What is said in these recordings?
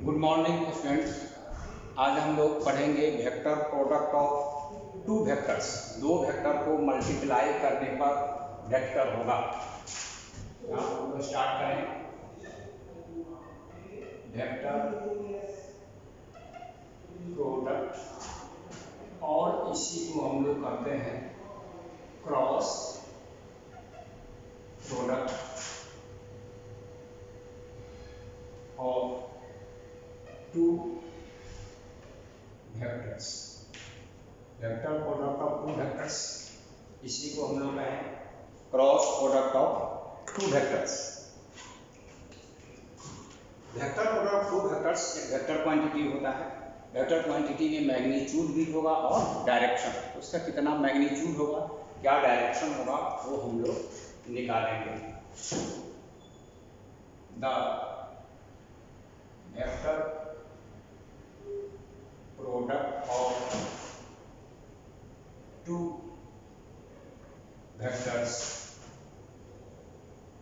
Good morning students. आज हम लोग पढ़ेंगे vector product of two vectors. दो वेक्टर को मल्टीप्लाई करने पर वेक्टर होगा। तो स्टार्ट करें। वेक्टर प्रोडक्ट और इसी को हम लोग करते हैं cross product of two vectors. Vector product of two vectors, इसी को हम लोग कहें cross product of two vectors. Vector product two vectors एक वेक्टर क्वांटिटी होता है। वेक्टर क्वांटिटी में मैग्नीट्यूड भी होगा और डायरेक्शन। उसका कितना मैग्नीट्यूड होगा, क्या डायरेक्शन होगा, वो हम लोग निकालेंगे। The vector product of two vectors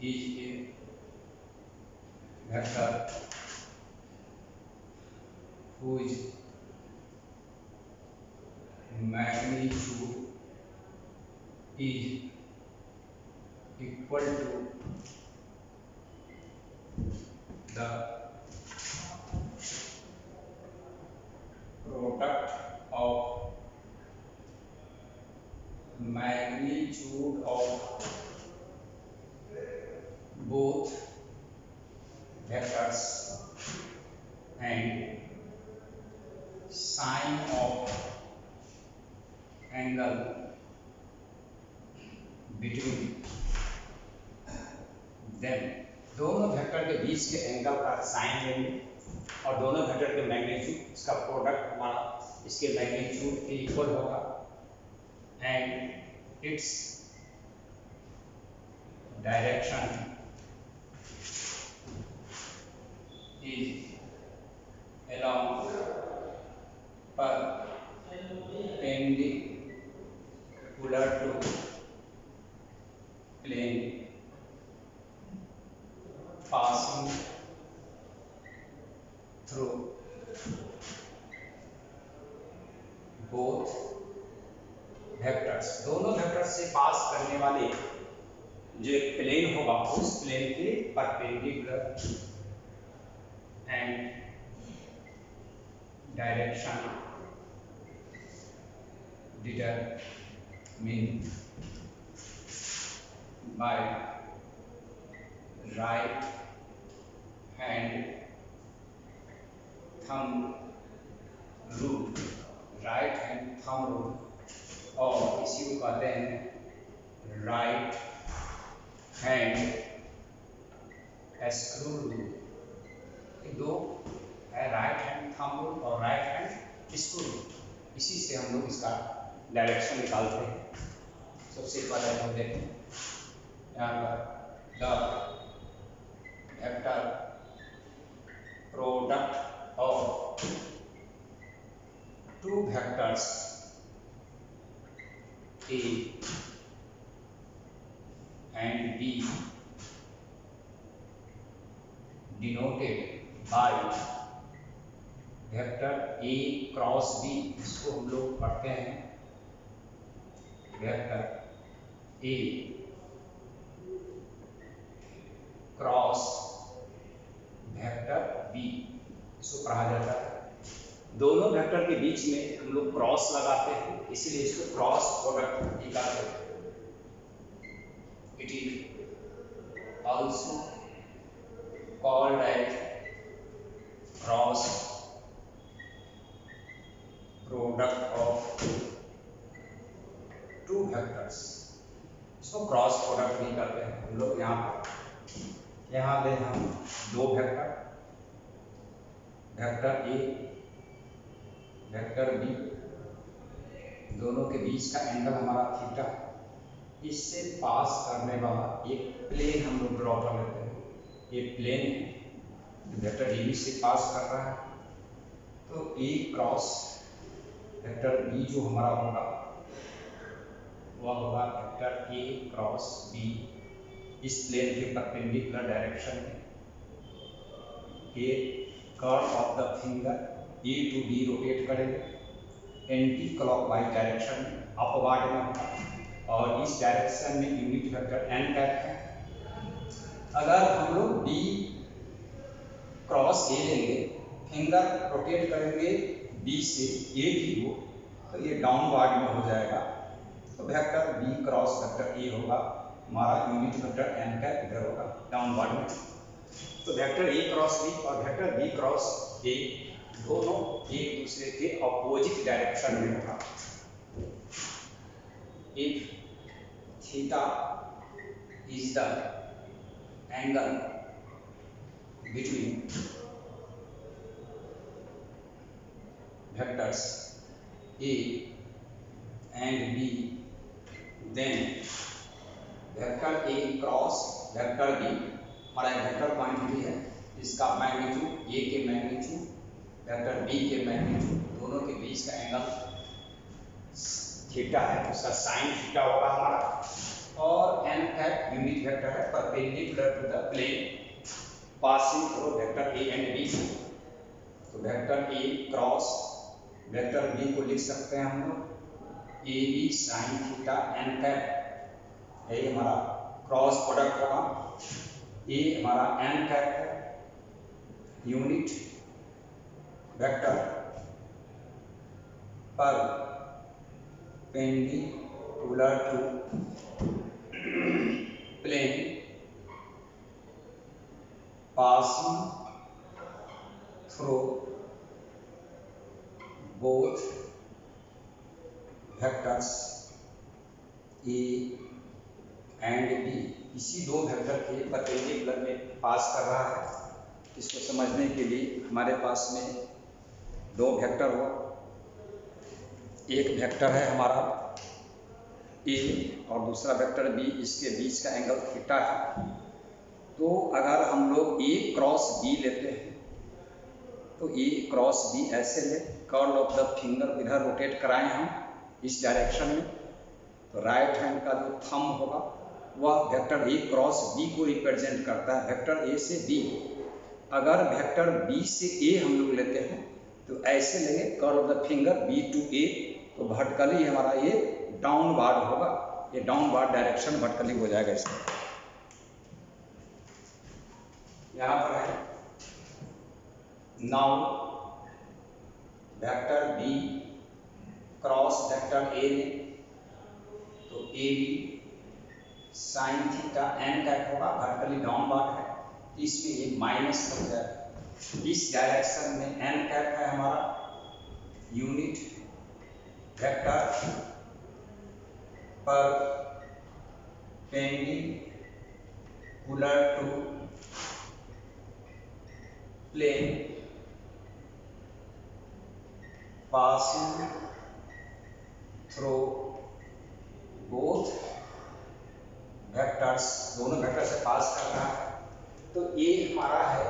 is a vector whose magnitude is equal to the product of magnitude of both vectors and sine of angle between them। दोनों वेक्टर के बीच के एंगल का साइन लेंगे और दोनों वेक्टर के magnitude, इसका product हमारा इसके मैग्नीट्यूड के इक्वल होगा and its direction is along perpendicular to plane passing through both vectors। दोनों वेक्टर्स से पास करने वाले जो एक प्लेन होगा उस प्लेन के perpendicular and direction determined by right hand thumb rule। Right hand thumb rule और इसी को कहते हैं राइट हैंड स्क्रू रूल। दो है, राइट हैंड थंब रूल और राइट हैंड स्क्रू रूल। इसी से हम लोग इसका डायरेक्शन निकालते हैं। सबसे पहले हम देखें यहाँ पर the vector product of two vectors A and B denoted by vector A cross B। इसको हम लोग पढ़ते हैं vector A cross vector B, इसको पढ़ा जाता है। दोनों वेक्टर के बीच में हम लोग क्रॉस लगाते हैं, इसलिए इसको क्रॉस प्रोडक्ट निकालते हैं। It is also called as cross product of two vectors. इसको क्रॉस प्रोडक्ट भी करते हैं हम लोग। यहाँ ले हम दो vector, vector A vector B, दोनों के बीच का एंगल हमारा थीटा। इससे पास करने वाला एक प्लेन हम लोग ड्रॉ कर लेते हैं। ये प्लेन है, वेक्टर ए बी से पास कर रहा है, तो ए क्रॉस वेक्टर बी जो हमारा होगा वह होगा वेक्टर ए क्रॉस बी। इस प्लेन के परपेंडिकुलर डायरेक्शन में a curve of the finger A to B rotate करेंगे एंटी क्लॉकवाइज डायरेक्शन में, अपवार्ड में होगा, और इस डायरेक्शन में यूनिट वेक्टर एन कैप है। अगर हम लोग बी क्रॉस ए लेंगे, फिंगर रोटेट करेंगे बी से ए की हो, तो ये डाउनवर्ड में हो जाएगा, तो vector B cross vector A होगा, हमारा यूनिट वेक्टर एन कैप इधर होगा डाउनवर्ड में। तो वेक्टर ए क्रॉस बी और वेक्टर बी क्रॉस ए दोनों एक दूसरे के अपोजिट डायरेक्शन में होगा। If theta is the angle between vectors A and B, then vector A cross vector B, हमारा वेक्टर क्वांटिटी है, इसका मैग्नीट्यूड ए के मैग्नीट्यूड वेक्टर बी के मैग्नीट्यूड दोनों के बीच का एंगल थीटा है, उसका साइन थीटा होगा हमारा, और एन कैप यूनिट वेक्टर है perpendicular to the plane passing through vector A and B. तो vector A cross vector B को लिख सकते हैं हम लोग A B sine theta N cap, यही हमारा क्रॉस प्रोडक्ट होगा। ए हमारा एन कैप है, यूनिट वेक्टर पर पेंडिकुलर to plane passing through both vectors A and B, इसी दो वेक्टर के परपेंडिकुलर में पास कर रहा है। इसको समझने के लिए हमारे पास में दो वेक्टर हो, एक वेक्टर है हमारा ए और दूसरा वेक्टर बी, इसके बीच का एंगल थीटा है। तो अगर हम लोग ए क्रॉस बी लेते हैं तो ए क्रॉस बी ऐसे ले, कर्ल ऑफ द फिंगर इधर रोटेट कराएं हम इस डायरेक्शन में, तो राइट हैंड का जो थंब होगा वह वेक्टर ए क्रॉस बी को रिप्रेजेंट करता है, वेक्टर ए से बी। अगर वेक्टर बी से ए हम लोग लेते हैं तो ऐसे लेंगे curl of the finger B to A, तो वर्टिकली हमारा ये डाउनवर्ड होगा, ये डाउनवर्ड डायरेक्शन वर्टिकली हो जाएगा इसमें। यहाँ पर है now vector B cross vector A ले, तो A B sine theta N cap होगा, वर्टिकली डाउनवर्ड है, इसमें ये माइनस हो जाएगा। इस डायरेक्शन में एन कैप है हमारा यूनिट वेक्टर पर पेंडिकुलर to plane passing through both vectors, दोनों वेक्टर से पास कर रहा है। तो ये हमारा है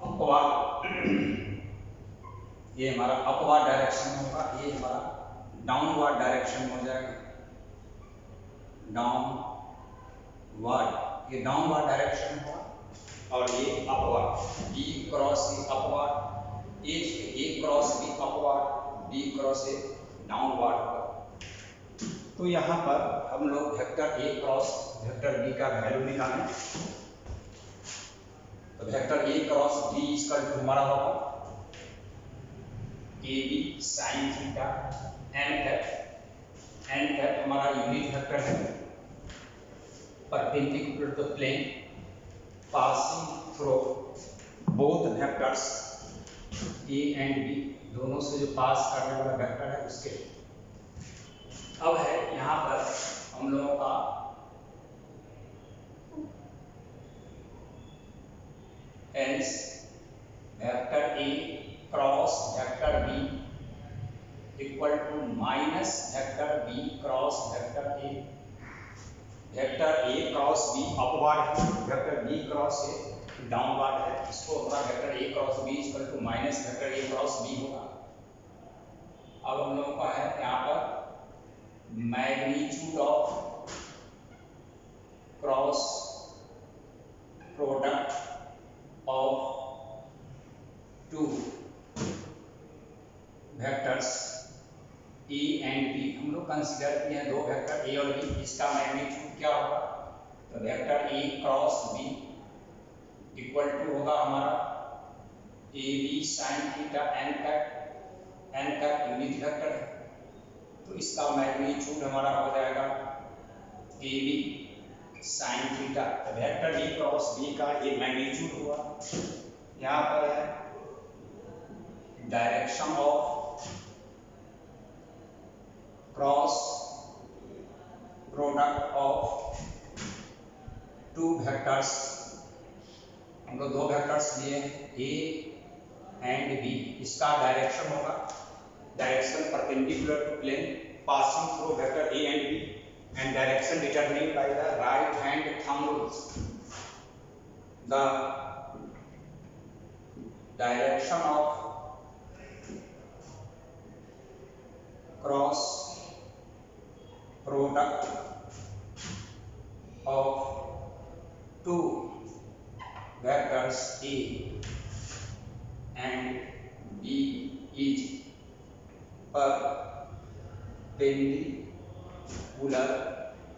अपवार्ड, ये हमारा अपवार्ड डायरेक्शन होगा, ये हमारा डाउनवर्ड डायरेक्शन हो जाएगा, डाउनवर्ड, ये डाउनवर्ड डायरेक्शन होगा, और ये upward, B cross A upward, A cross B upward, B cross A downward होगा। तो यहाँ पर हम लोग वेक्टर ए क्रॉस वेक्टर बी का वैल्यू निकालें, तो वेक्टर ए क्रॉस बी इसका जो हमारा होगा A B sine theta N cap हमारा यूनिट वेक्टर है perpendicular to plane passing through both vectors A and B, दोनों से जो पास करने वाला वेक्टर है उसके। अब है यहाँ पर हम लोगों का else vector A cross vector B equal to minus vector B cross vector A. Vector A cross B upward है, vector B cross A downward है, इसको हमारा vector A cross B equal to minus vector A cross B होगा। अब हम लोगों का है यहाँ पर magnitude of cross product of two vectors A and B, हम लोग कंसीडर किए हैं दो वेक्टर ए और बी, इसका मैग्नीट्यूड क्या होगा? तो vector A cross B equal to होगा हमारा A B sine theta N cap unit vector है, तो इसका मैग्नीट्यूड हमारा हो जाएगा ए बी साइन थीटा। तो वेक्टर ए क्रॉस बी का ये मैग्नीट्यूड हुआ। यहाँ पर है direction of cross product of two vectors, हम लोग दो वेक्टर्स लिए ए एंड बी, इसका डायरेक्शन होगा direction perpendicular to plane passing through vector A and B and direction determined by the right hand thumb rules. The direction of cross product of two vectors A and B is perpendicular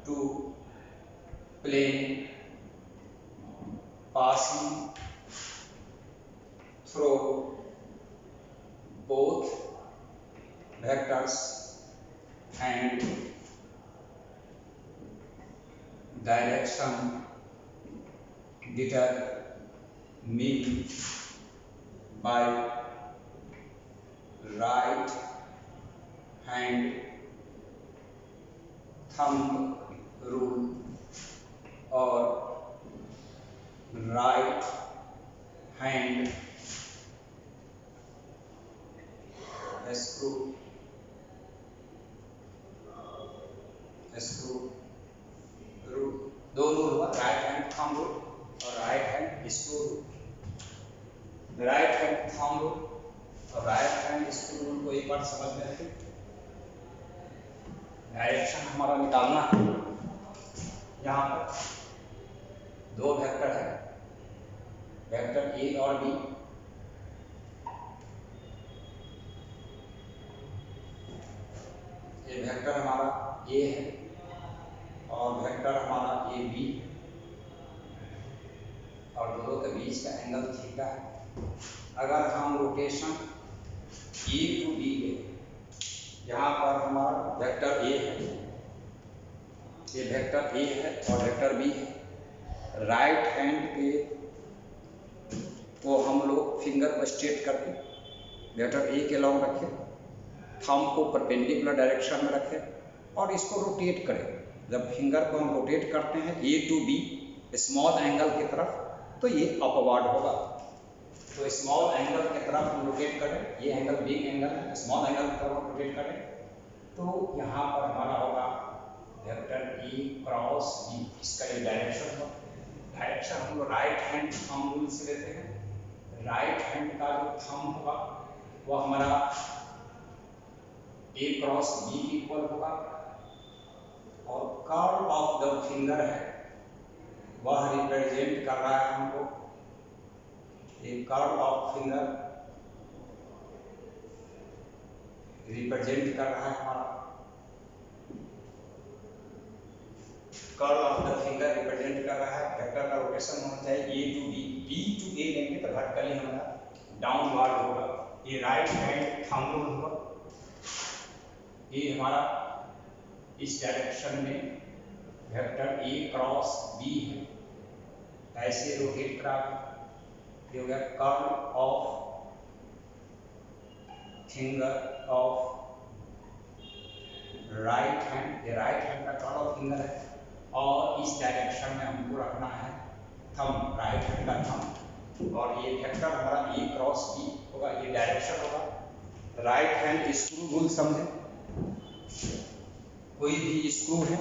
to plane passing through both vectors and direction determined by right hand thumb rule और right hand screw rule, दो rule हुआ, right hand thumb rule और right hand screw rule. Right hand thumb rule और right hand screw rule को एक बार समझ में रखें। डायरेक्शन हमारा निकालना है, यहाँ पर दो वेक्टर है, वेक्टर ए और बी, ये वेक्टर हमारा ए है और वेक्टर हमारा ए बी, और दोनों के बीच का एंगल थीटा है। अगर हम रोटेशन ए टू बी ले, यहाँ पर हमारा वेक्टर ए है, ये वेक्टर ए है और वेक्टर बी है। राइट हैंड के को हम लोग फिंगर को स्ट्रेट करके वेक्टर ए के लॉन्ग रखें, थंब को परपेंडिकुलर डायरेक्शन में रखें और इसको रोटेट करें। जब फिंगर को हम रोटेट करते हैं ए टू बी स्मॉल एंगल की तरफ, तो ये अपवर्ड होगा। तो स्मॉल एंगल की तरफ हम रोटेट करें, ये एंगल बिग एंगल है, स्मॉल एंगल की तरफ हम रोटेट करें, तो यहाँ पर हमारा होगा वेक्टर ए क्रॉस बी, इसका ये डायरेक्शन होगा। डायरेक्शन हम लोग राइट हैंड थंब रूल से लेते हैं। राइट हैंड का जो थंब होगा वो हमारा ए क्रॉस बी इक्वल होगा और कर्व ऑफ द फिंगर है वह रिप्रेजेंट कर रहा है हमको, एक कर्व ऑफ फिंगर रिप्रेजेंट कर रहा है हमारा, curve of the finger represent कर रहा है। वेक्टर का रोटेशन होना चाहिए ए टू बी, बी टू ए लेंगे तो वर्टिकली हमारा डाउनवर्ड होगा। ये राइट हैंड थंब रूल होगा, ये हमारा इस डायरेक्शन में वेक्टर ए क्रॉस बी है, ऐसे रोटेट करा, ये हो गया curve of finger of right hand, ये राइट हैंड का कर्व ऑफ फिंगर है और इस डायरेक्शन में हमको रखना है थंब, राइट हैंड का थंब, और ये वेक्टर हमारा ए क्रॉस बी होगा, ये डायरेक्शन होगा। राइट हैंड स्क्रू रूल समझे, कोई भी स्क्रू है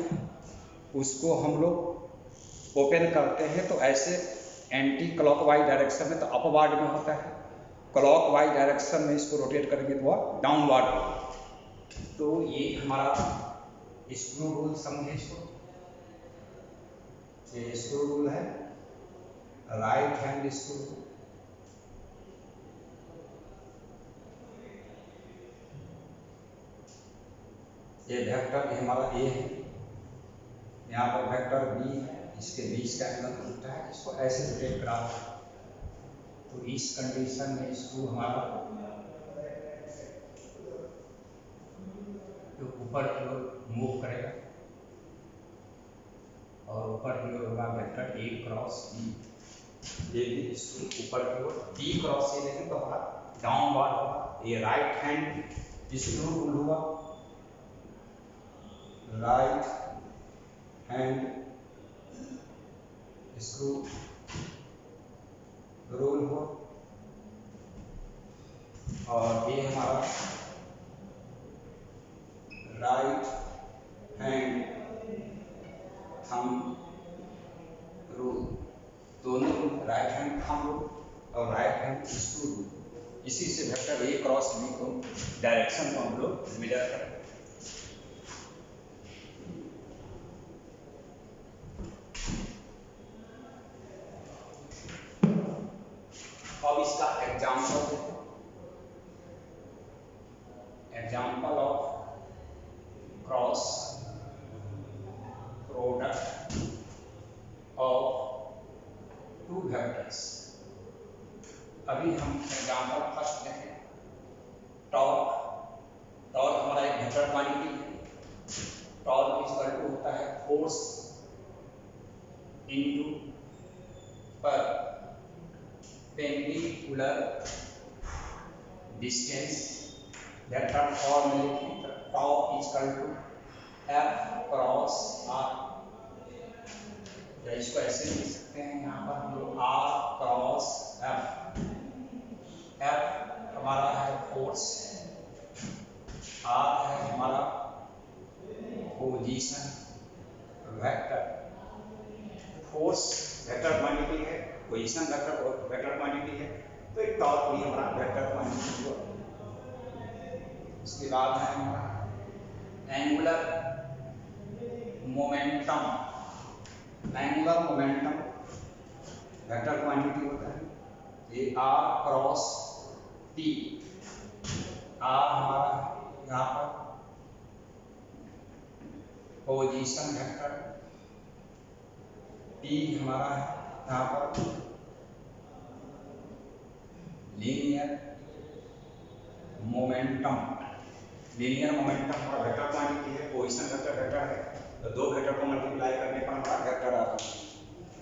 उसको हम लोग ओपन करते हैं तो ऐसे एंटी क्लॉकवाइज डायरेक्शन में तो अपवर्ड में होता है, क्लॉकवाइज डायरेक्शन में इसको रोटेट करेंगे तो वह डाउनवर्ड होगा। तो ये हमारा स्क्रू रूल समझे, इसको ये स्क्रू रूल है, राइट हैंड स्क्रू, ये वेक्टर ये हमारा ए है, यहाँ पर वेक्टर बी है, इसके बीच का एंगल थीटा है, इसको ऐसे रोटेट करा दो। तो इस कंडीशन में स्क्रू हमारा तो ऊपर की ओर मूव करेगा और ऊपर की ओर होगा वेक्टर ए क्रॉस बी। ये भी स्क्रू ऊपर की ओर बी क्रॉस ए लेंगे तो हमारा डाउनवर्ड होगा। ये राइट हैंड स्क्रू रूल हुआ, राइट हैंड स्क्रू रोल हो, और ये हमारा राइट हैंड थंब रूल, दोनों राइट हैंड थंब रूल और राइट हैंड स्क्रू रूल। इसी से वेक्टर ए क्रॉस बी को डायरेक्शन को हम लोग मेजर करें। अब इसका एग्जाम्पल देखो, example of cross product of two vectors. अभी हम एग्जाम्पल फर्स्ट देखें, टॉर्क। टॉर्क हमारा एक वेक्टर क्वांटिटी है। टॉर्क इक्वल टू होता है फोर्स इनटू पर पेंडिकुलर डिस्टेंस। वेक्टर फॉर्म में लिखें तो torque equal to F cross R, या इसको ऐसे लिख सकते हैं यहाँ पर हम लोग आर क्रॉस एफ। एफ हमारा है फोर्स, आर है हमारा position vector. Force vector quantity है, पोजीशन वेक्टर क्वांटिटी है, तो एक टॉर्क भी हमारा वेक्टर क्वांटिटी हुआ। इसके बाद है हमारा angular momentum. Angular momentum vector quantity होता है, ये आर क्रॉस टी। आर हमारा यहाँ पर पोजीशन वेक्टर, टी हमारा है यहाँ पर लीनियर मोमेंटम। लीनियर मोमेंटम हमारा वेक्टर क्वांटिटी है, पोजीशन वेक्टर है, तो दो वेक्टर को मल्टीप्लाई करने पर हमारा वेक्टर आता है।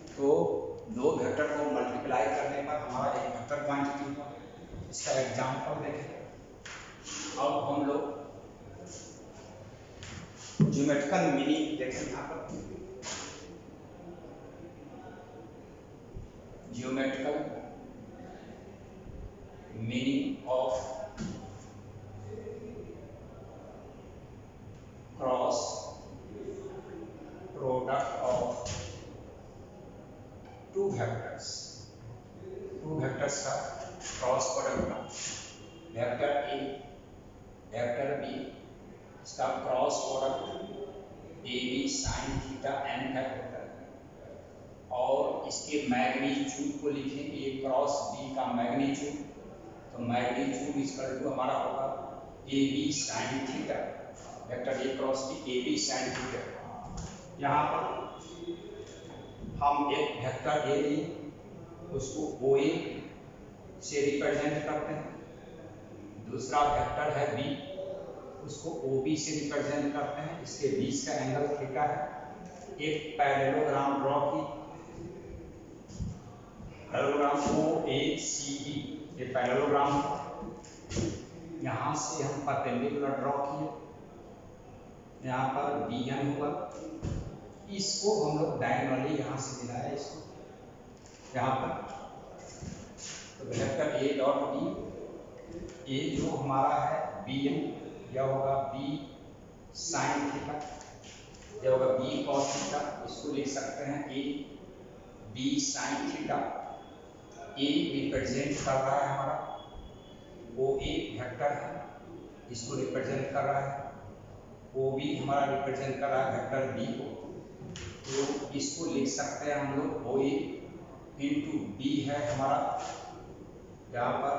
तो दो वेक्टर को मल्टीप्लाई करने पर हमारा एक वेक्टर क्वांटिटी हुआ। इसका एग्जांपल देखें। अब हम लोग ज्योमेट्रिकल मीनिंग देखें। यहाँ पर geometrical meaning of cross product of two vectors. Two vectors का क्रॉस प्रोडक्ट का वेक्टर ए वेक्टर बी, इसका cross product A B sine theta n का होता है, और इसके मैग्नीट्यूड को लिखें ए क्रॉस बी का मैग्नीट्यूड। तो मैग्नीट्यूड इक्वल टू हमारा होगा A B sine theta, vector A cross B A B sine theta. यहाँ पर हम एक वेक्टर ए लिए, उसको ओ ए से रिप्रेजेंट करते हैं। दूसरा वेक्टर है बी, उसको ओ बी से रिप्रेजेंट करते हैं। इसके बीच का एंगल थीटा है। एक पैरेललोग्राम ड्रॉ की, parallelogram O A C B, ये पैरेललोग्राम यहाँ से हम परपेंडिकुलर ड्रॉ किए, यहाँ पर बी एन हुआ। इसको हम लोग डायगोनली यहाँ से मिलाया, इसको यहाँ पर। तो वेक्टर ए डॉट बी, ए जो हमारा है बी एन, यह होगा बी साइन थीटा, यह होगा बी कॉस थीटा। इसको लिख सकते हैं A B sine theta. A represent कर रहा है हमारा ओ ए वेक्टर है, इसको रिप्रेजेंट कर रहा है। ओ बी हमारा रिप्रेजेंट कर रहा है वेक्टर बी को, तो इसको लिख सकते हैं हम लोग ओ ए इंटू बी है हमारा यहाँ पर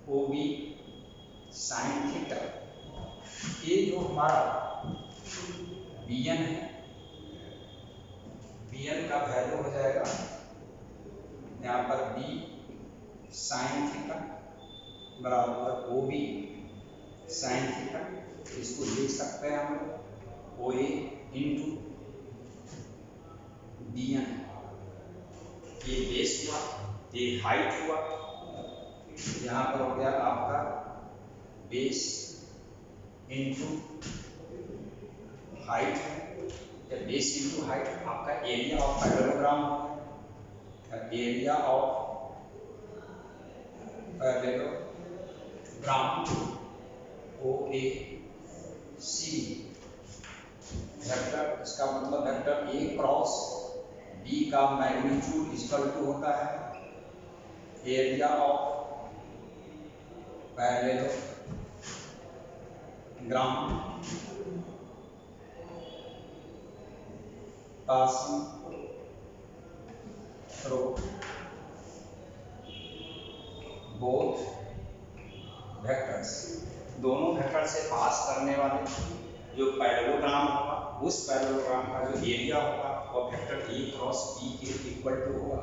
ओ बी साइन थीटा, ये जो हमारा bn है, bn का वैल्यू हो जाएगा यहाँ पर b साइन थीटा बराबर ओ बी साइन थीटा। इसको लिख सकते हैं हम ओ ए इंटू बी एन। ये बेस हुआ, ये हाइट हुआ, यहाँ पर हो गया आपका बेस इंटू हाइट है, या बेस इंटू हाइट आपका एरिया ऑफ पैरेललोग्राम हो गया। Area of parallelogram O A C vector, इसका मतलब वेक्टर ए क्रॉस बी का मैग्नीट्यूड इक्वल टू होता है area of parallelogram passing through both vectors. दोनों वेक्टर से पास करने वाले जो पैरेललोग्राम होगा, उस पैरेललोग्राम का जो एरिया होगा वो वेक्टर ए क्रॉस बी के इक्वल टू होगा।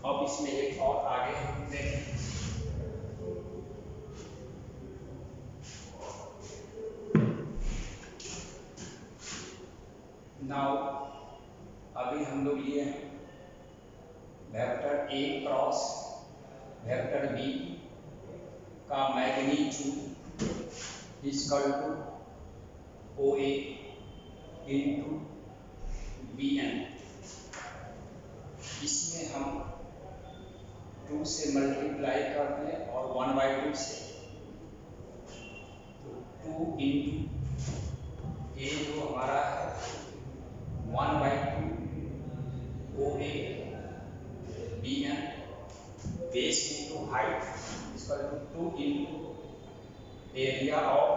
अब इसमें एक और आगे हम देखें, नाउ अभी हम लोग लिए हैं वेक्टर ए क्रॉस वेक्टर बी का magnitude equal to O A into B n. इसमें हम 2 से मल्टीप्लाई करते हैं और 1/2 से, तो 2 इंटू ए जो हमारा है 1/2 O A B N base into height इसका 2 into area of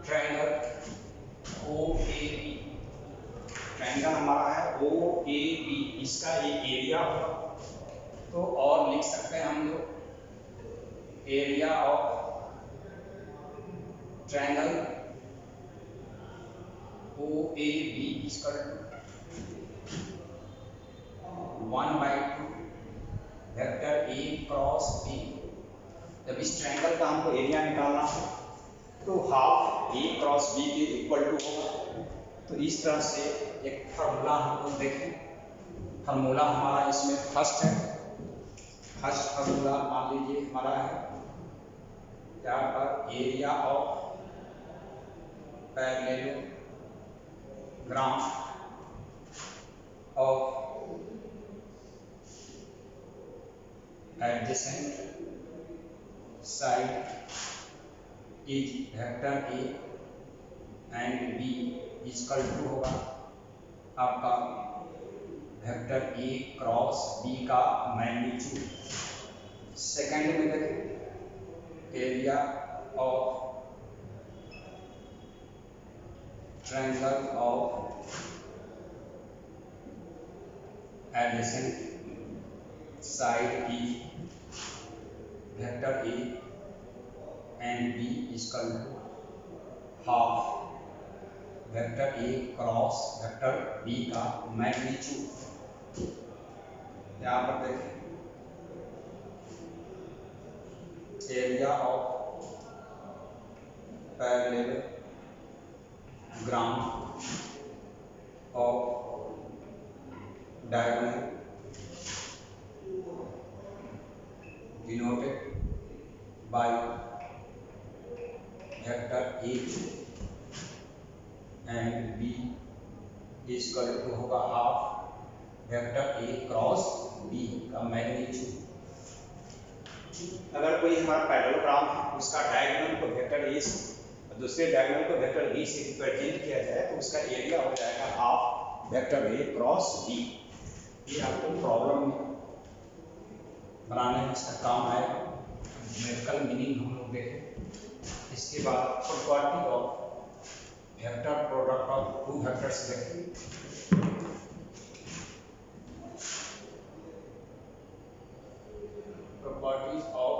triangle O A B. Triangle हमारा है ओ ए बी, इसका ये एरिया होगा। तो और लिख सकते हैं हम लोग area of triangle O A B इसका 1/2 वेक्टर ए क्रॉस बी। जब इस ट्रायंगल का हमको एरिया निकालना है तो हाफ ए क्रॉस बी के इक्वल टू होगा। तो इस तरह से एक फार्मूला हम लोग देखें। फार्मूला हमारा इसमें फर्स्ट है, फर्स्ट फार्मूला मान लीजिए हमारा है यहाँ पर area of parallelogram of adjacent side is vector A and B equal to होगा आपका वेक्टर ए क्रॉस बी का मैग्नीट्यूड। सेकेंड में देखें area of triangle of adjacent side is vector A and B equal to half vector A cross vector B का magnitude. यहाँ पर देखें area of parallelogram of diagonal denoted by vector A and B equal to होगा half vector ए cross B का magnitude. अगर कोई हमारा parallelogram है उसका डायगोनल को वेक्टर ए से दूसरे डायगोनल को वेक्टर बी से रिप्रेजेंट किया जाए तो उसका एरिया हो जाएगा हाफ वेक्टर ए क्रॉस बी। ये आपको प्रॉब्लम बनाने में इसका काम आएगा। न्यूमेरिकल मीनिंग हम लोग देखें। इसके बाद property of vector product of two vectors देखें। प्रॉपर्टीज ऑफ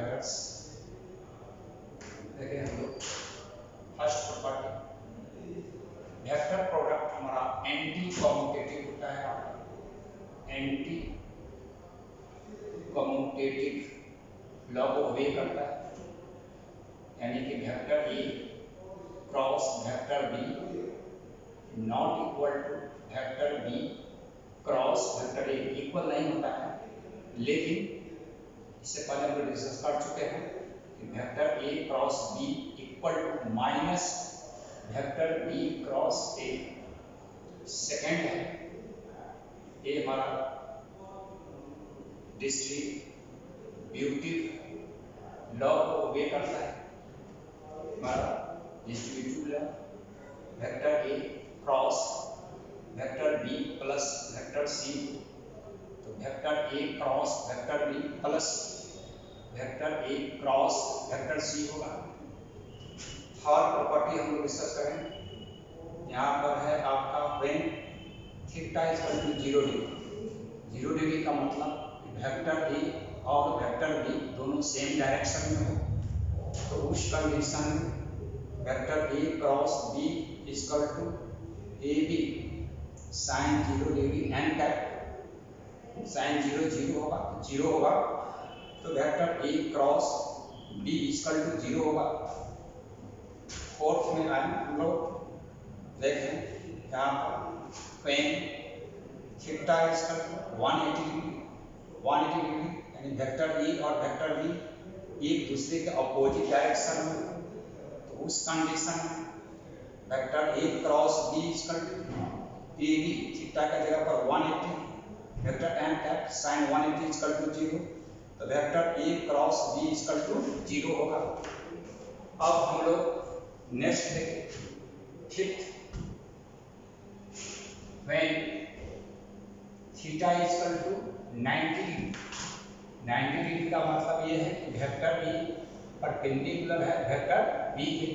वेक्टर्स देखें हम लोग। फर्स्ट प्रॉपर्टी, वेक्टर प्रोडक्ट हमारा एंटी कम्यूटेटिव होता है। एंटी कम्यूटेटिव लॉ को ओबे करता है, यानी कि vector A cross vector B not equal to vector B cross vector A equal नहीं होता है। लेकिन इससे पहले हम लोग डिस्कस कर चुके हैं कि vector A cross B equal to minus vector B cross A. Second है, ए हमारा डिस्ट्रीब्यूटिव लॉ को ओबे करता है। हमारा डिस्ट्रीब्यूटिव लॉ वेक्टर ए cross vector B plus vector C, तो vector A cross vector B plus vector A cross vector C होगा। Third property हम लोग डिस्कस करें। यहाँ पर है आपका when theta is equal to 0 degree. 0 degree का मतलब वेक्टर ए और वेक्टर बी दोनों सेम डायरेक्शन में हो, तो उस कंडीशन में vector A cross B is equal to A B sine 0 degree n cap. Sine 0 0 होगा, 0 होगा, तो vector A cross B equal to 0 होगा। फोर्थ में आए हम लोग देखें, यहाँ पर when theta equal to 180 degree, यानी वेक्टर ए और वेक्टर बी एक दूसरे के अपोजिट डायरेक्शन में, तो उस कंडीशन में vector A cross B equal to A B theta का जगह पर 180, vector n cap sine 180 equal to 0, तो vector A cross B equal to 0 होगा। अब हम लोग नेक्स्ट देखें, fifth, when theta equal to 90 degree. 90 degree का मतलब ये है कि वेक्टर ए परपेंडिकुलर है वेक्टर बी के,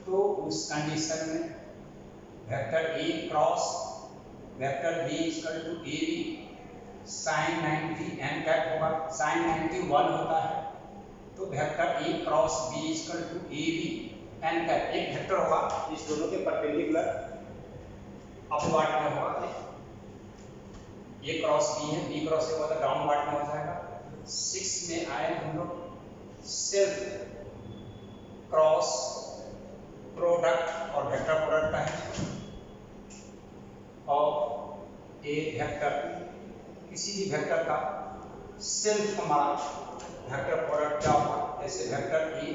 तो उस कंडीशन में vector A cross vector B equal to A B sine 90 n cap होगा। साइन 90 1 होता है, तो vector A cross B equal to A B N cap एक वेक्टर होगा, इस दोनों के परपेंडिकुलर अपवार्ड में होगा। ए क्रॉस बी है, बी क्रॉस ए होगा तो डाउनवर्ड में हो जाएगा। 6 में आए हम लोग सेल्फ क्रॉस प्रोडक्ट और वेक्टर प्रोडक्ट का है, और ए वेक्टर किसी भी वेक्टर का सेल्फ हमारा वेक्टर प्रोडक्ट क्या होगा, जैसे वेक्टर ए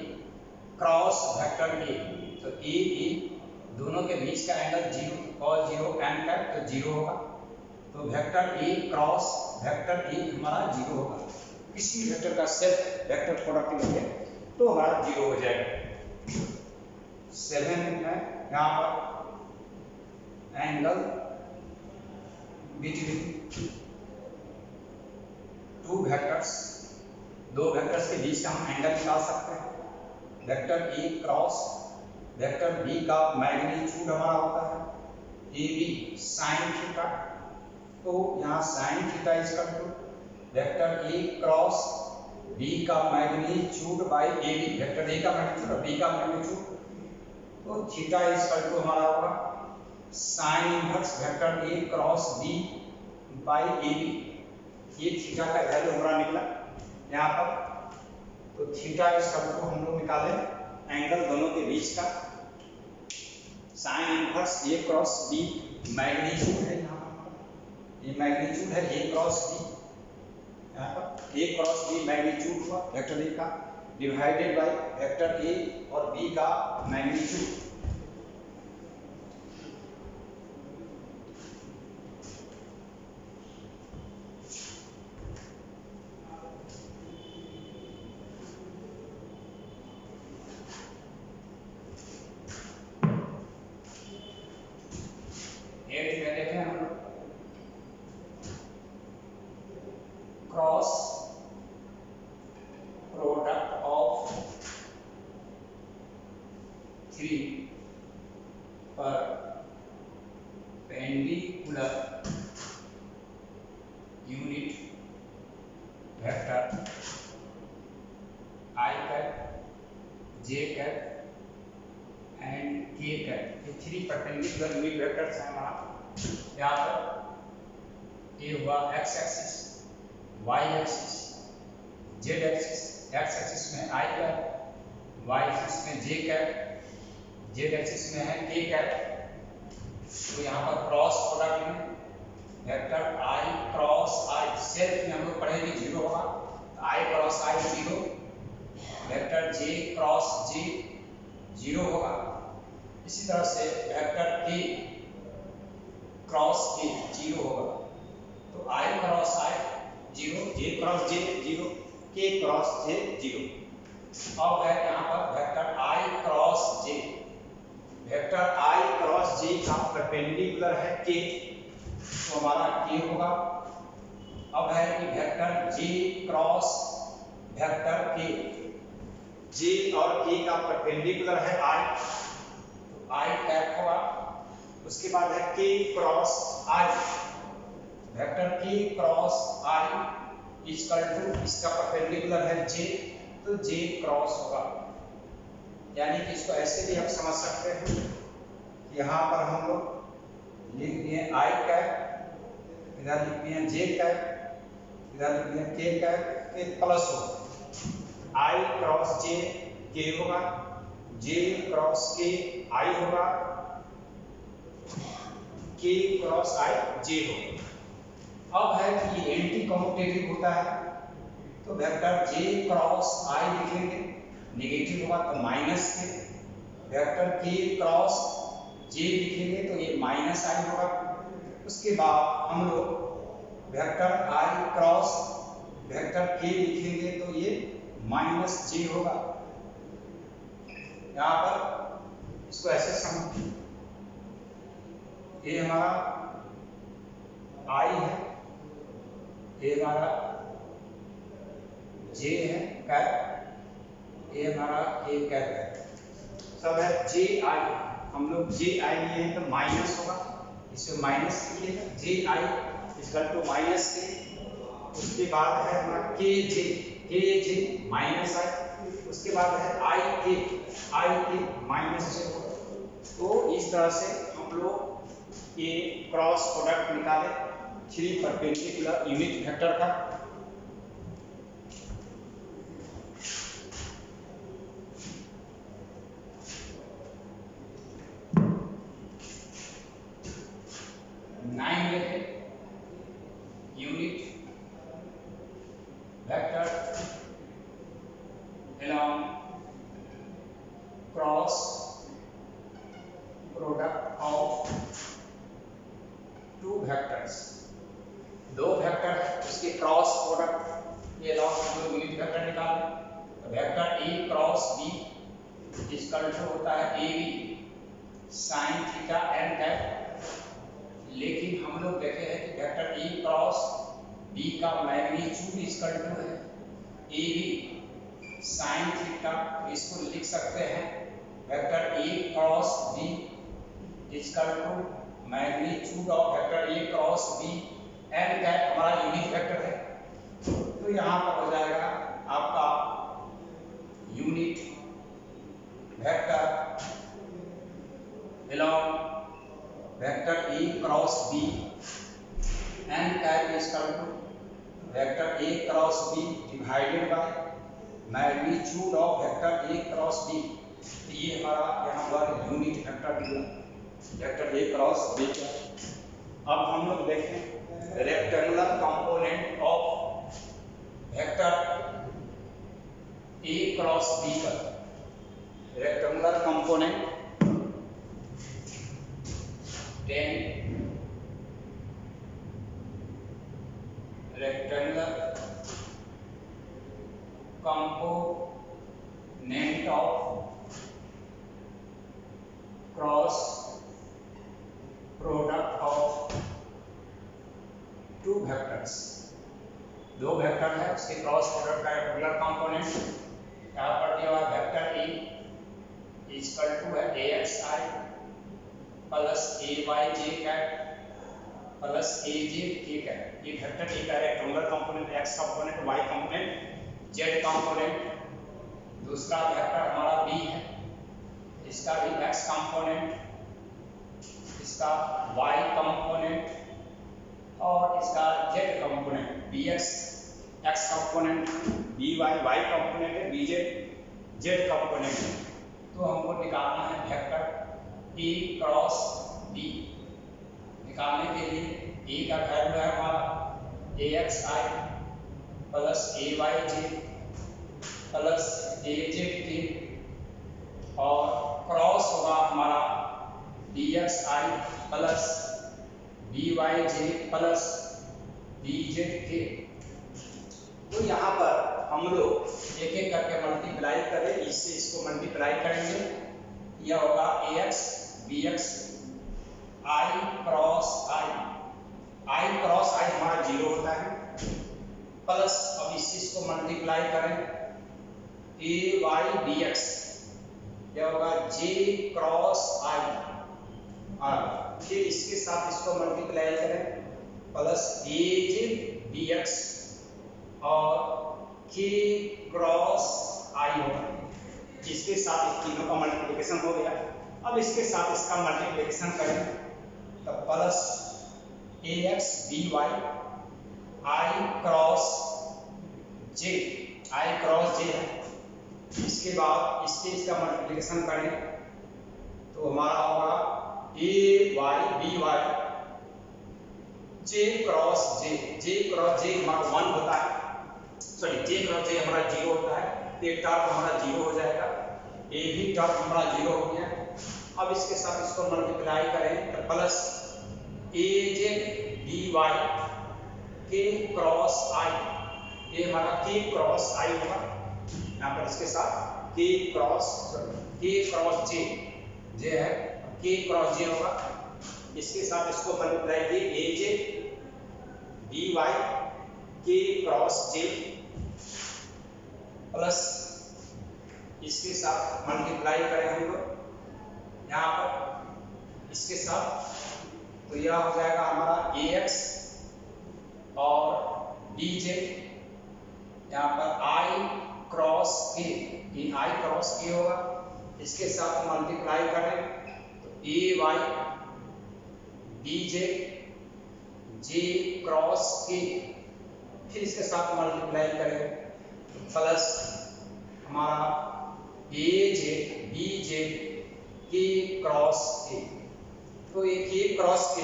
क्रॉस वेक्टर ए, तो ए दोनों के बीच का एंगल 0 और 0 एन कैप तो 0 होगा, तो वेक्टर ए क्रॉस वेक्टर ए हमारा 0 होगा। किसी भी वेक्टर का सेल्फ वेक्टर प्रोडक्ट लेंगे तो हमारा 0 हो जाएगा। 7 है यहाँ पर एंगल बिटवीन टू वेक्टर्स, दो वेक्टर्स के बीच का हम एंगल निकाल सकते हैं। वेक्टर ए क्रॉस वेक्टर बी का मैग्नीट्यूड हमारा होता है ए बी साइन थीटा, तो यहाँ sine theta equal to vector A cross B का magnitude by A B, vector A का मैग्नीट्यूड और बी का मैग्नीट्यूड, तो थीटा इक्वल टू हमारा होगा sine inverse vector A cross B by A B. ये थीटा का वैल्यू हमारा निकला यहाँ पर, तो थीटा इक्वल टू हम लोग निकाले एंगल दोनों के बीच का, साइन इनवर्स ए क्रॉस बी मैग्नीट्यूड है, यहाँ पर ये मैग्नीट्यूड है ए क्रॉस बी, यहाँ पर ए क्रॉस बी मैग्नीट्यूड हुआ वेक्टर ए का डिवाइडेड बाय वेक्टर ए और बी का magnitude. Cross product of 3 perpendicular unit vector J cap and के कैप, ये 3 परपेंडिकुलर यूनिट वेक्टर्स हैं हमारा। यहाँ पर ये हुआ x axis, y axis, z axis. X axis में आई कैप, वाई एक्सिस में जे कैप, जेड एक्सिस में है के कैप। तो यहाँ पर क्रॉस प्रोडक्ट में वेक्टर आई क्रॉस आई, सेल्फ में हम लोग पढ़ेंगे 0 होगा, तो आई क्रॉस आई 0, वेक्टर जे क्रॉस जे 0 होगा। इसी तरह से वेक्टर के क्रॉस के 0 होगा, तो आई क्रॉस आई 0, जे क्रॉस जे 0, के क्रॉस जे 0। अब है यहाँ पर वेक्टर आई क्रॉस जे, वेक्टर आई क्रॉस जे का परपेंडिकुलर है के, तो हमारा के होगा। अब है कि वेक्टर जे क्रॉस वेक्टर के, जे और के का परपेंडिकुलर है आई, तो आई कैप होगा। उसके बाद है के क्रॉस आई, वेक्टर के क्रॉस आई इक्वल टू, इसका परपेंडिकुलर है जे, तो जे क्रॉस होगा। यानी कि इसको ऐसे भी हम समझ सकते हैं, यहाँ पर हम लोग लिख दिए आई कैप, इधर लिख दिए जे कैप, इधर लिख दिए के कैप, एक प्लस हो आई क्रॉस जे के होगा, जे क्रॉस के आई होगा, के क्रॉस आई जे होगा। अब है कि ये एंटी कम्यूटेटिव होता है, तो वेक्टर जे क्रॉस आई लिखेंगे, नेगेटिव होगा तो माइनस के, वेक्टर के क्रॉस जे लिखेंगे तो ये माइनस आई होगा। उसके बाद हम लोग वेक्टर आई क्रॉस वेक्टर के लिखेंगे तो ये माइनस जे होगा। यहाँ पर इसको ऐसे समझिए, ये हमारा आई है, ये हमारा जे है कैप, ये हमारा के कैप है, सब है जे आई। हम लोग जे आई लिए हैं तो माइनस होगा, इसमें माइनस लिखिएगा, जे आई इक्वल टू माइनस के। उसके बाद है हमारा के जे माइनस आई। उसके बाद है आई के माइनस जे होगा। तो इस तरह से हम लोग ये क्रॉस प्रोडक्ट निकाले 3 परपेंडिकुलर यूनिट वेक्टर का। Unit vector along cross product of 2 vectors. 2 vector है उसके क्रॉस प्रोडक्ट, ये लॉग हम लोग यूनिट वेक्टर निकालें। तो vector A cross B equal to होता है A B sine theta N cap. लेकिन हम लोग देखे हैं कि वेक्टर ए क्रॉस बी का मैग्नीट्यूड इक्वल टू है ए बी साइन थीटा, इसको लिख सकते हैं vector A cross B equal to magnitude of vector A cross B N cap, हमारा यूनिट वेक्टर है। तो यहाँ पर हो जाएगा आपका unit vector along vector A cross B N cap equal to vector A cross B divided by magnitude of vector A cross B. ये हमारा यहाँ पर यूनिट वेक्टर दिया, वेक्टर ए क्रॉस बी का। अब हम लोग देखें rectangular component of vector A cross B का। Rectangular component 10 rectangular component of cross product of 2 vectors। 2 vector है उसके क्रॉस प्रोडक्ट का रेक्टेंगुलर कंपोनेंट यहाँ पर दिया हुआ वेक्टर ए इक्वल टू है AXI plus AY J cap plus AJ K cap. ये वेक्टर ए का rectangular component, x component, y component, z component दूसरा वेक्टर हमारा बी है, इसका भी x कंपोनेंट, इसका y कंपोनेंट और इसका z component, bx x component, by y component है, bz z कंपोनेंट है। तो हमको निकालना है वेक्टर a क्रॉस b। निकालने के लिए a का वैल्यू है हमारा axi plus ayj plus azk और क्रॉस होगा हमारा bxi plus byj plus bzk। तो यहाँ पर हम लोग एक एक करके मल्टीप्लाई करें, इससे इसको मल्टीप्लाई करेंगे, यह होगा ax bx i cross i cross i हमारा 0 होता है, प्लस अब इसको मल्टीप्लाई करें ay bx, यह होगा j क्रॉस i, और फिर इसके साथ इसको मल्टीप्लाई करें प्लस aj bx और k क्रॉस i होगा। इसके साथ इस तीनों का मल्टीप्लिकेशन हो गया। अब इसके साथ इसका मल्टीप्लिकेशन करें तो plus ax by i cross j है। इसके बाद इसका मल्टीप्लिकेशन करें तो हमारा होगा ay by j cross j हमारा 1 होता है, सॉरी j क्रॉस j हमारा 0 होता है, तो एक टर्म हमारा 0 हो जाएगा, a भी टर्म हमारा 0 हो गया। अब इसके साथ इसको मल्टीप्लाई करें तो plus az by k cross i, ये हमारा k क्रॉस i होगा। यहाँ पर इसके साथ k क्रॉस j है, k क्रॉस j होगा। इसके साथ इसको मल्टीप्लाई किए aj by k cross j plus इसके साथ मल्टीप्लाई करें हम लोग यहाँ पर इसके साथ, तो यह हो जाएगा हमारा ax और bj, यहाँ पर i क्रॉस k, ये i क्रॉस k होगा। इसके साथ मल्टीप्लाई करें तो ay bj j cross k, फिर इसके साथ मल्टीप्लाई करें तो प्लस हमारा aj bj k cross k। तो ये k क्रॉस k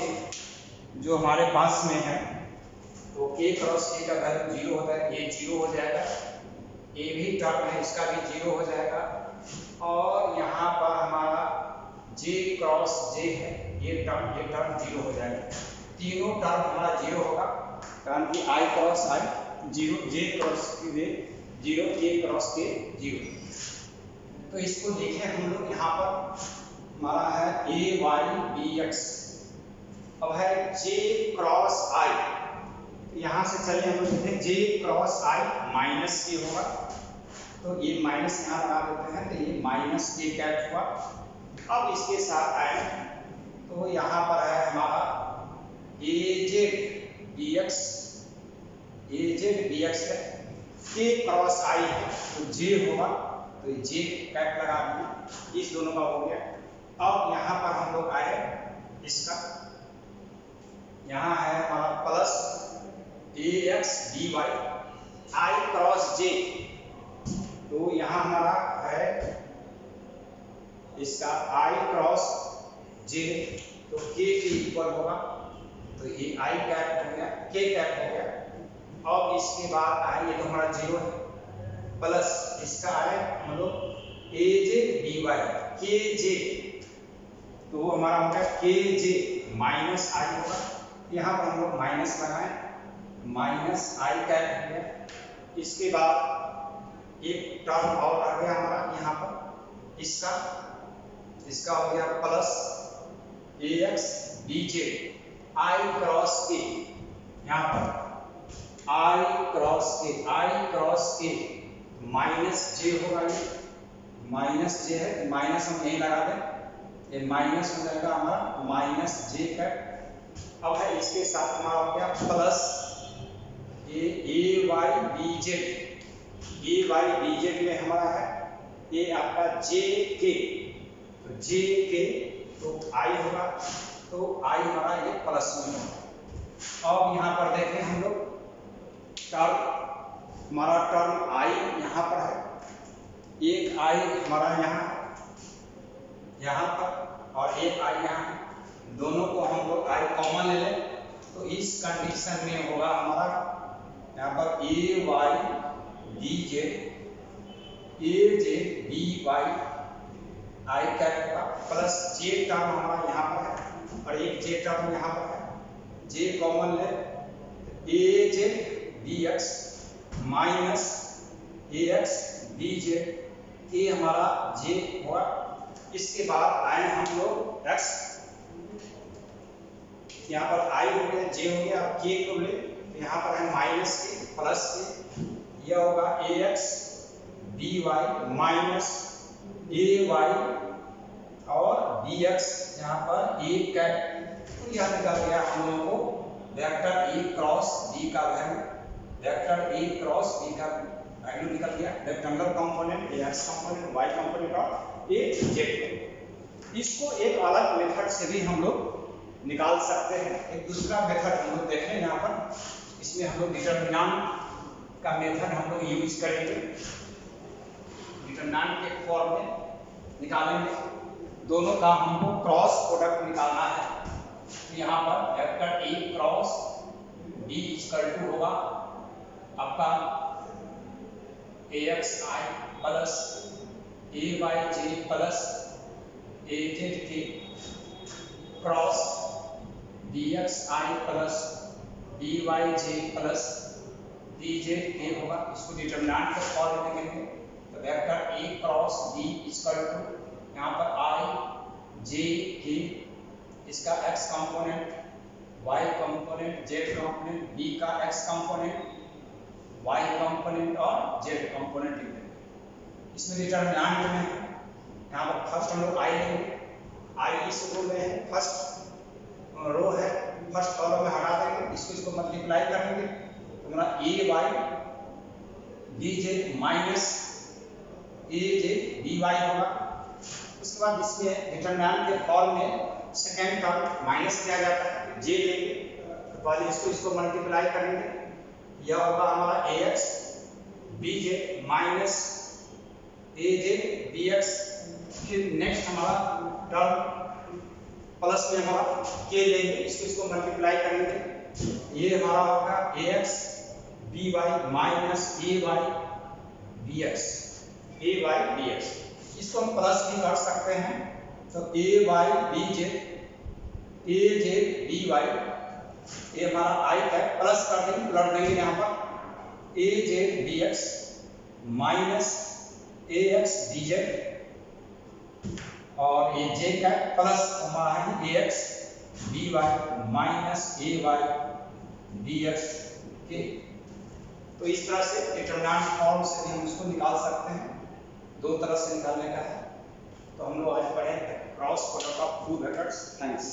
जो हमारे पास में है, तो k क्रॉस k का वैल्यू 0 होता है, ये 0 हो जाएगा, a भी टर्म है इसका भी 0 हो जाएगा, और यहाँ पर हमारा j क्रॉस j है, ये टर्म 0 हो जाएगा। तीनों टर्म हमारा 0 होगा, कारण कि i cross i 0, j cross k 0, k cross k 0। तो इसको देखें हम लोग, यहाँ पर हमारा है ay bx, अब है j क्रॉस i, यहाँ से चलिए हम लोग देखें j cross i minus k होगा, तो ये माइनस यहाँ लगा देते हैं, तो ये माइनस k कैट हुआ। अब इसके साथ आए तो यहाँ पर है हमारा az bx है, k क्रॉस i है तो j होगा, तो j कैट लगा दिया, इस दोनों का हो गया। अब यहाँ पर हम लोग आए इसका, यहाँ है हमारा plus ax by i cross j, तो यहाँ हमारा है इसका i क्रॉस j, तो k के इक्वल होगा, तो ये i कैप हो गया, k कैप हो गया। अब इसके बाद आए, ये तो हमारा 0 है, प्लस इसका आए हम लोग aj by kj, तो हमारा हो गया kj माइनस i होगा, यहाँ पर हम लोग माइनस लगाएं, माइनस i कैप हो गया। इसके बाद एक टर्म और आ गया हमारा यहाँ पर, इसका हो गया plus ax bj i cross k, यहाँ पर i cross k minus j होगा, ये माइनस j है, माइनस हम यहीं लगा दें, ये माइनस हो जाएगा हमारा माइनस j कैप। अब है इसके साथ हमारा हो गया प्लस ये ay bz में हमारा है ये आपका जे के, तो जे के तो आई होगा, तो आई हमारा ये प्लस में होगा। अब यहाँ पर देखें हम लोग टर्म, हमारा टर्म आई यहाँ पर है, एक आई हमारा यहाँ पर और एक आई यहाँ है, दोनों को हम लोग आई कॉमन ले लें तो इस कंडीशन में होगा हमारा यहाँ पर ए Y B Z, A Z B Y I cap होगा, प्लस जे टर्म हमारा यहाँ पर है और एक जे टर्म यहाँ पर है, जे कॉमन ले, ए जेड बी एक्स माइनस ए एक्स बी जेड, ये हमारा जे हुआ। इसके बाद आए हम लोग एक्स, यहाँ पर आई हो गया, जे हो गया, अब के को ले तो यहाँ पर है माइनस के प्लस के, यह होगा A X B Y minus A Y और बी एक्स, यहाँ पर ए कैप, तो यह निकल गया हम लोगों को वेक्टर ए क्रॉस बी का वैल्यू, वेक्टर ए क्रॉस बी का वैल्यू निकल गया, rectangular component A x component y component और ए जेड। इसको एक अलग मेथड से भी हम लोग निकाल सकते हैं। एक दूसरा मेथड हम लोग देखें यहाँ पर, इसमें हम लोग डिटरमिनेंट का मेथड हम लोग यूज करेंगे, डिटरमिनेंट के फॉर्म में निकालेंगे, दोनों का हमको क्रॉस प्रोडक्ट निकालना है। तो यहाँ पर vector A cross B equal to होगा आपका A x i plus A y j plus A z k cross B x i plus B y j plus B z k होगा। इसको determinant के फॉर्म में लिखेंगे तो vector A cross B equal to यहाँ पर i j k, इसका x component y component z component, B का एक्स कंपोनेंट वाई कंपोनेंट और जेड कंपोनेंट लिखेंगे। इसमें डिटरमिनेंट में यहाँ पर फर्स्ट हम लोग आई लेंगे, आई इस रो में है, फर्स्ट रो है, फर्स्ट कॉलम में हटा देंगे, इसको मल्टीप्लाई करेंगे तो हमारा ए वाई बी जेड माइनस ए जेड बी वाई होगा। उसके बाद इसमें डिटरमिनेंट के फॉर्म में सेकेंड टर्म माइनस किया जाता है, जे लेंगे तो पहले इसको मल्टीप्लाई करेंगे, यह होगा हमारा ए एक्स बी जेड माइनस ए जेड बी एक्स। फिर नेक्स्ट हमारा टर्म प्लस में हमारा के लेंगे, इसको मल्टीप्लाई करेंगे, ये हमारा होगा A X B Y minus A Y B X, A Y B X. इसको हम प्लस भी कर सकते हैं तो A Y B Z A Z B Y, ये हमारा आई कैप प्लस कर देंगे, उलट देंगे यहाँ पर ए जेड बी एक्स माइनस ए एक्स बी जेड और ए जे कैप प्लस हमारा है ए X B Y minus A Y B x के। तो इस तरह से डिटरमिनेंट फॉर्म से भी हम इसको निकाल सकते हैं, दो तरह से निकालने का है। तो हम लोग आज पढ़े cross product of two vectors. Thanks.